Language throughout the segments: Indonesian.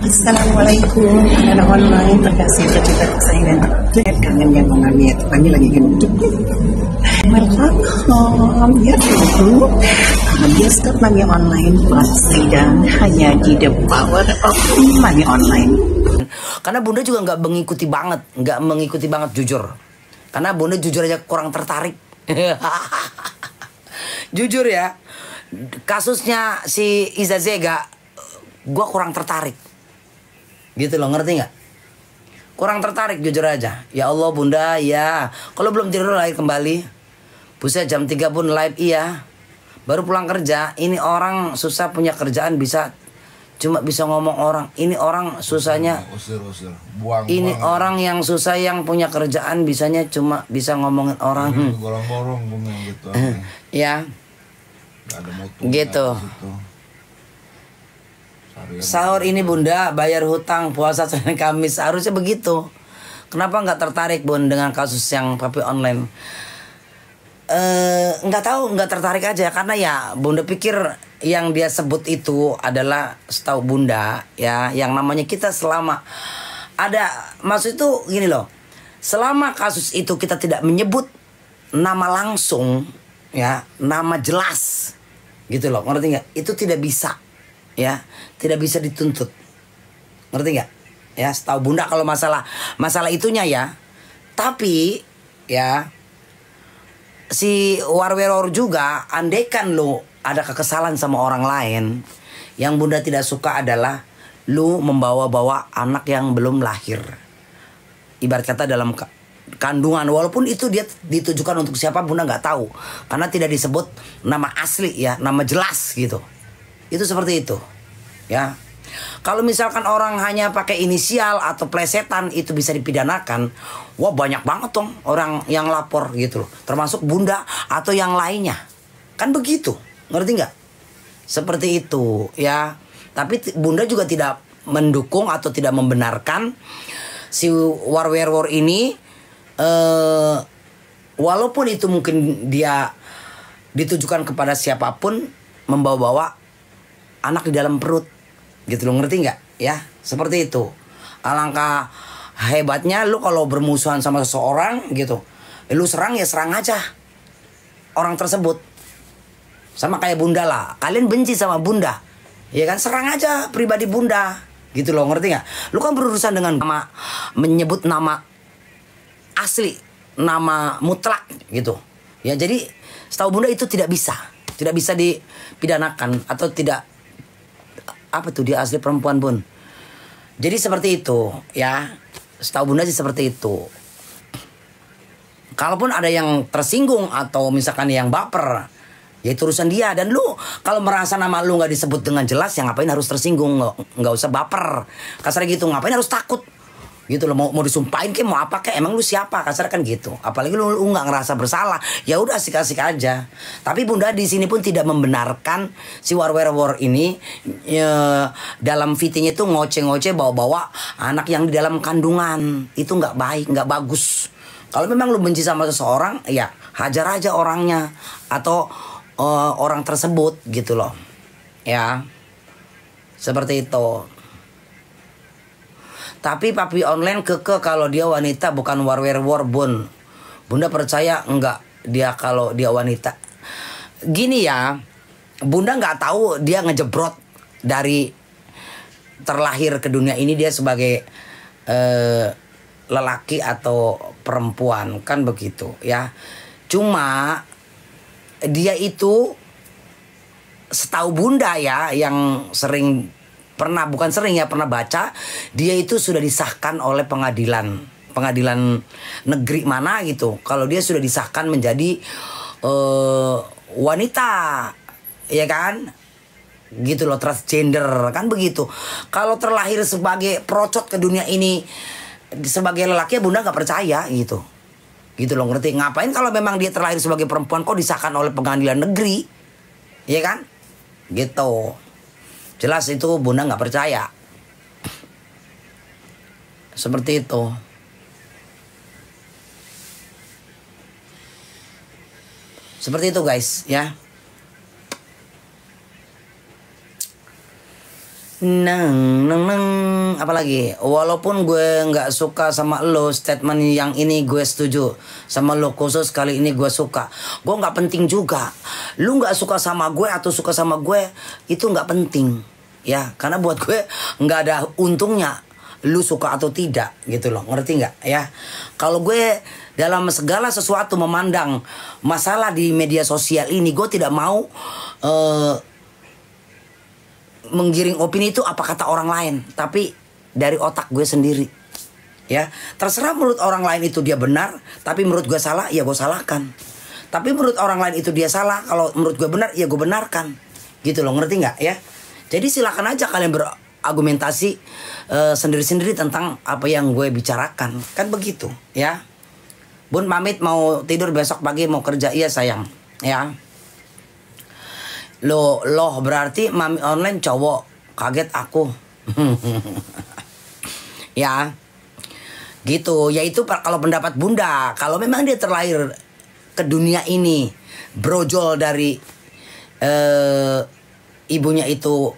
Assalamualaikum, anak online terkasih tercinta kesayangan kangen yang mengambil kami lagi gendut. Welcome, ya tunggu. Bioskop Mami Online buat sidang hanya di The Power of Mami Online. Karena Bunda juga nggak mengikuti banget jujur. Karena Bunda jujur aja kurang tertarik. Jujur ya, kasusnya si Iza Zega, gue kurang tertarik. Gitu loh, ngerti nggak? Kurang tertarik jujur aja. Ya Allah Bunda, ya. Kalau belum tidur live kembali. Buset jam 3 pun live iya. Baru pulang kerja. Ini orang susah punya kerjaan cuma bisa ngomong orang. Ini orang susahnya. Usir. Buang. Orang yang susah yang punya kerjaan bisanya cuma bisa ngomongin orang. Gorong-gorong gitu. Ya. Gak ada mutu. Gitu. Sahur ini Bunda bayar hutang puasa Senin Kamis, harusnya begitu. Kenapa nggak tertarik Bun dengan kasus yang papi online? Nggak tahu, nggak tertarik aja karena ya Bunda pikir yang dia sebut itu adalah setahu Bunda ya, yang namanya kita selama ada maksud itu gini loh, selama kasus itu kita tidak menyebut nama langsung ya, nama jelas gitu loh, ngerti nggak? Itu tidak bisa. Ya, tidak bisa dituntut. Ngerti nggak? Ya, setahu Bunda kalau masalah itunya ya. Tapi ya si warweror juga, andaikan lu ada kekesalan sama orang lain, yang Bunda tidak suka adalah lu membawa-bawa anak yang belum lahir. Ibarat kata dalam kandungan, walaupun itu dia ditujukan untuk siapa Bunda nggak tahu, karena tidak disebut nama asli ya, nama jelas gitu. Itu seperti itu, ya. Kalau misalkan orang hanya pakai inisial atau plesetan itu bisa dipidanakan, wah banyak banget dong orang yang lapor gitu loh. Termasuk Bunda atau yang lainnya, kan begitu, ngerti nggak? Seperti itu, ya. Tapi Bunda juga tidak mendukung atau tidak membenarkan si warwerwor ini, walaupun itu mungkin dia ditujukan kepada siapapun, membawa-bawa anak di dalam perut gitu loh, ngerti nggak ya, seperti itu. Alangkah hebatnya lu kalau bermusuhan sama seseorang gitu, lu serang ya serang aja orang tersebut. Sama kayak Bunda lah, kalian benci sama Bunda ya kan, serang aja pribadi Bunda gitu loh, ngerti nggak? Lu kan berurusan dengan nama, menyebut nama asli, nama mutlak gitu ya. Jadi setahu Bunda itu tidak bisa dipidanakan atau tidak. Apa tuh, dia asli perempuan Bun. Jadi seperti itu ya. Setahu Bunda sih seperti itu. Kalaupun ada yang tersinggung atau misalkan yang baper, ya itu urusan dia. Dan lu kalau merasa nama lu nggak disebut dengan jelas, ya ngapain harus tersinggung? Nggak usah baper. Kasarnya gitu, ngapain harus takut? Gitu loh, mau disumpahin ke mau apa ke, emang lu siapa, kasar kan gitu. Apalagi lu nggak ngerasa bersalah, ya udah asik-asik aja. Tapi Bunda di sini pun tidak membenarkan si warwerwor ini ya, dalam fittingnya itu ngoceh-ngoceh bawa-bawa anak yang di dalam kandungan. Itu nggak baik, nggak bagus. Kalau memang lu benci sama seseorang, ya hajar aja orangnya atau orang tersebut gitu loh, ya seperti itu. Tapi papi online keke kalau dia wanita bukan warwerwor Bun. Bunda percaya enggak dia kalau dia wanita. Gini ya, Bunda nggak tahu dia ngejebrot dari terlahir ke dunia ini dia sebagai lelaki atau perempuan, kan begitu ya. Cuma dia itu setahu Bunda ya, yang pernah baca, dia itu sudah disahkan oleh pengadilan negeri mana gitu. Kalau dia sudah disahkan menjadi wanita, ya kan? Gitu loh, transgender, kan begitu. Kalau terlahir sebagai procot ke dunia ini sebagai lelaki, Bunda nggak percaya gitu. Gitu loh, ngerti? Ngapain kalau memang dia terlahir sebagai perempuan kok disahkan oleh pengadilan negeri, ya kan? Gitu. Jelas itu Bunda nggak percaya. Seperti itu. Seperti itu guys ya. Neng, neng, neng, apalagi walaupun gue nggak suka sama lo, statement yang ini gue setuju sama lo, khusus kali ini gue suka. Gue nggak penting juga. Lu nggak suka sama gue atau suka sama gue itu nggak penting, ya. Karena buat gue nggak ada untungnya lu suka atau tidak gitu loh, ngerti nggak ya? Kalau gue dalam segala sesuatu memandang masalah di media sosial ini, gue tidak mau menggiring opini itu apa kata orang lain, tapi dari otak gue sendiri, ya. Terserah menurut orang lain itu dia benar, tapi menurut gue salah, ya gue salahkan. Tapi menurut orang lain itu dia salah, kalau menurut gue benar, ya gue benarkan, gitu loh, ngerti nggak ya? Jadi silakan aja kalian berargumentasi sendiri-sendiri tentang apa yang gue bicarakan, kan begitu, ya. Bun pamit, mau tidur, besok pagi mau kerja. Iya sayang, ya. Loh berarti mami online cowok, kaget aku. Ya gitu, yaitu kalau pendapat bunda, kalau memang dia terlahir ke dunia ini brojol dari ibunya itu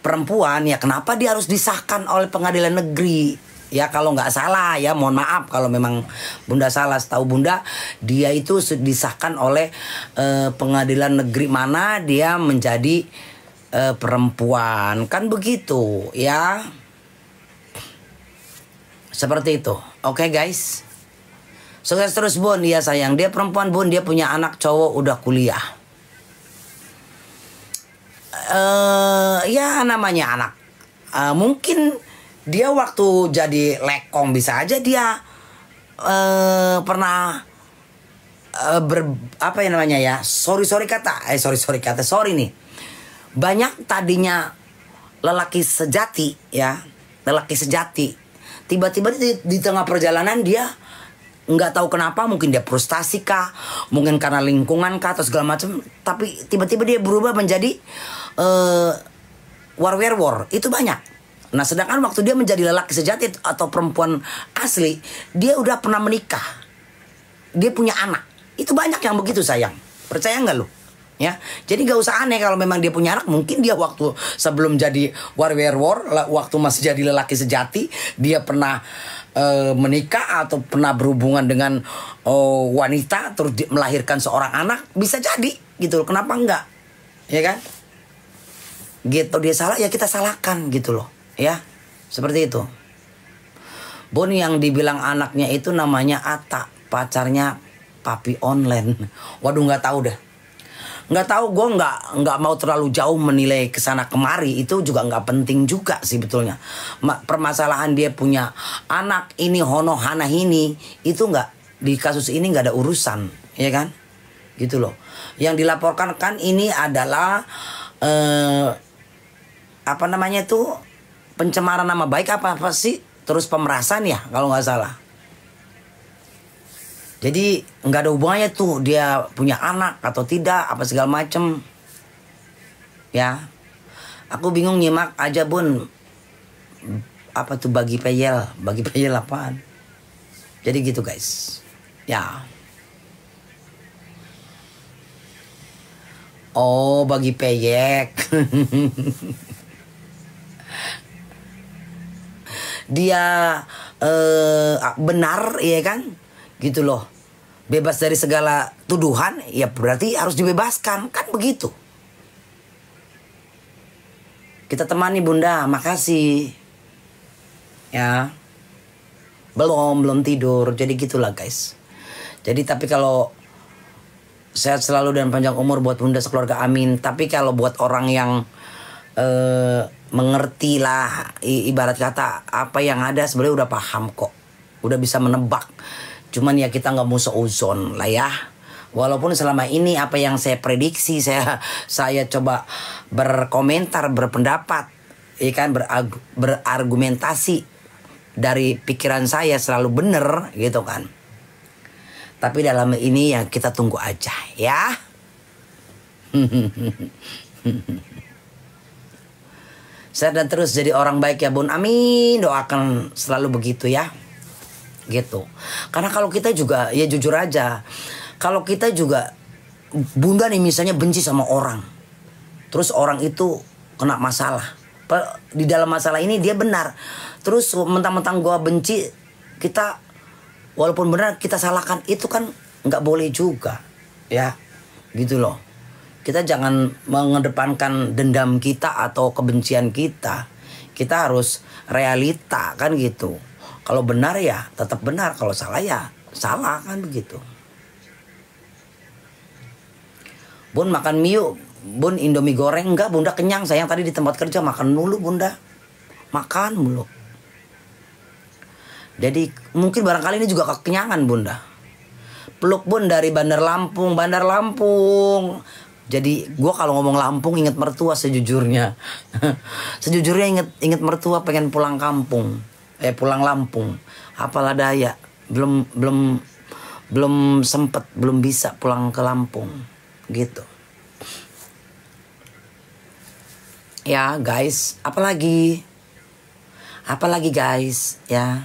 perempuan, ya kenapa dia harus disahkan oleh pengadilan negeri? Ya kalau nggak salah ya, mohon maaf kalau memang bunda salah. Setahu bunda dia itu disahkan oleh pengadilan negeri mana dia menjadi perempuan, kan begitu ya. Seperti itu. Oke guys, sukses terus bun. Ya sayang, dia perempuan bun, dia punya anak cowok udah kuliah. Ya namanya anak, mungkin dia waktu jadi lekong bisa aja dia pernah apa yang namanya ya, sorry nih, banyak tadinya lelaki sejati ya, lelaki sejati, tiba-tiba di tengah perjalanan dia nggak tahu kenapa, mungkin dia frustasi kah, mungkin karena lingkungan kah atau segala macam, tapi tiba-tiba dia berubah menjadi war, itu banyak. Nah sedangkan waktu dia menjadi lelaki sejati atau perempuan asli, dia udah pernah menikah, dia punya anak. Itu banyak yang begitu sayang, percaya nggak lu? Ya, jadi gak usah aneh kalau memang dia punya anak. Mungkin dia waktu sebelum jadi war, waktu masih jadi lelaki sejati, dia pernah menikah atau pernah berhubungan dengan wanita, terus melahirkan seorang anak, bisa jadi gitu loh. Kenapa enggak? Ya kan? Gitu, dia salah ya kita salahkan gitu loh. Ya, seperti itu. Bun yang dibilang anaknya itu namanya Ata, pacarnya papi online. Waduh, nggak tahu deh. Nggak tahu, gue nggak mau terlalu jauh menilai kesana kemari. Itu juga nggak penting juga sih betulnya. Permasalahan dia punya anak ini hono hana ini, itu nggak, di kasus ini nggak ada urusan, ya kan? Gitu loh. Yang dilaporkan kan ini adalah apa namanya tuh, pencemaran nama baik apa sih, terus pemerasan ya kalau nggak salah. Jadi nggak ada hubungannya tuh dia punya anak atau tidak apa segala macem. Ya, aku bingung nyimak aja bun. Apa tuh bagi peyel apaan? Jadi gitu guys. Ya. Oh bagi peyek. Dia benar ya kan, gitu loh, bebas dari segala tuduhan, ya berarti harus dibebaskan, kan begitu. Kita temani bunda, makasih ya. Belum tidur, jadi gitulah guys. Jadi tapi kalau sehat selalu dan panjang umur buat bunda sekeluarga, amin. Tapi kalau buat orang yang mengerti lah, ibarat kata apa yang ada sebenarnya udah paham kok, udah bisa menebak. Cuman ya kita nggak mau seuzon lah ya. Walaupun selama ini apa yang saya prediksi, saya coba berkomentar, berpendapat, ya kan, berargumentasi dari pikiran saya selalu bener gitu kan. Tapi dalam ini ya kita tunggu aja ya. Sehat dan terus jadi orang baik ya bun, amin. Doakan selalu begitu ya, gitu. Karena kalau kita juga ya jujur aja, kalau kita juga bunda nih misalnya benci sama orang, terus orang itu kena masalah, Di dalam masalah ini dia benar. Terus mentang-mentang gue benci, kita walaupun benar kita salahkan, itu kan nggak boleh juga, ya, gitu loh. Kita jangan mengedepankan dendam kita atau kebencian kita. Kita harus realita kan gitu. Kalau benar ya tetap benar, kalau salah ya salah kan begitu. Bun makan mie yuk. Bun Indomie goreng. Enggak, Bunda kenyang sayang, tadi di tempat kerja makan mulu Bunda. Makan mulu. Jadi mungkin barangkali ini juga kekenyangan Bunda. Peluk Bun dari Bandar Lampung. Bandar Lampung. Jadi gue kalau ngomong Lampung inget mertua sejujurnya. Sejujurnya inget mertua, pengen pulang kampung. Pulang Lampung. Apalah daya. Belum sempet, belum bisa pulang ke Lampung. Gitu. Ya guys, apalagi guys, ya.